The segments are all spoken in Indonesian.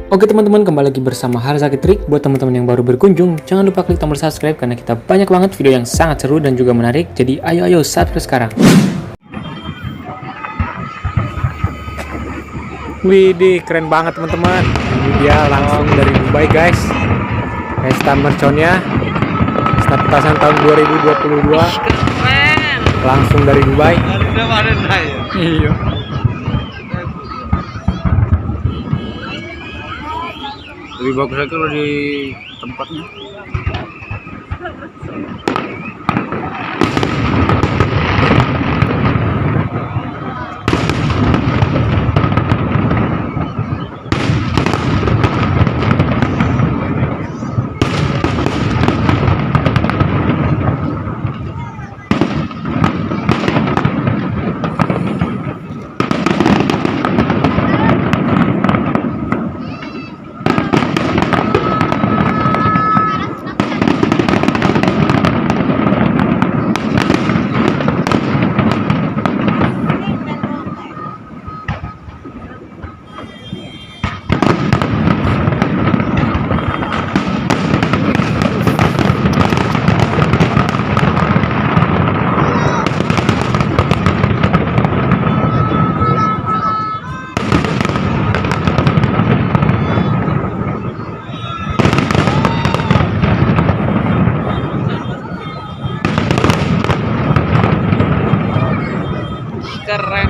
Oke teman-teman, kembali lagi bersama Harzaki Trik. Buat teman-teman yang baru berkunjung, jangan lupa klik tombol subscribe karena kita banyak banget video yang sangat seru dan juga menarik. Jadi ayo subscribe sekarang. Widih, keren banget teman-teman. Ini dia langsung dari Dubai guys. Pesta merconnya, pesta petasan tahun 2022. Keren. Langsung dari Dubai. Iya. Lebih bagus lagi kalau di tempatnya. Keren.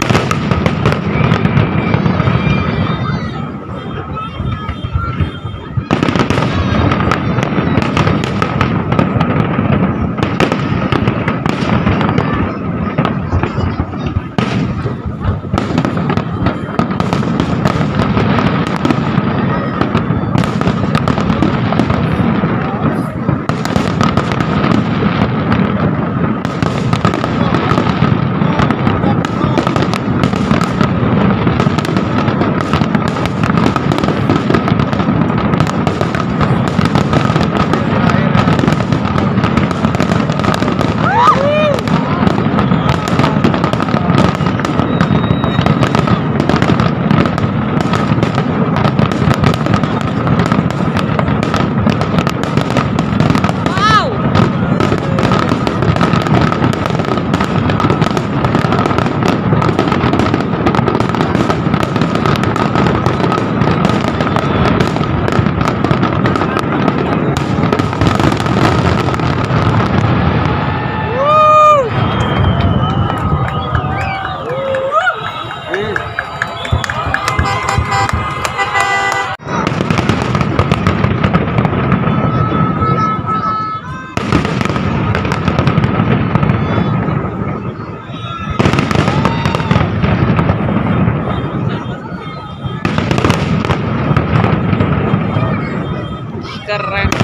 Keren.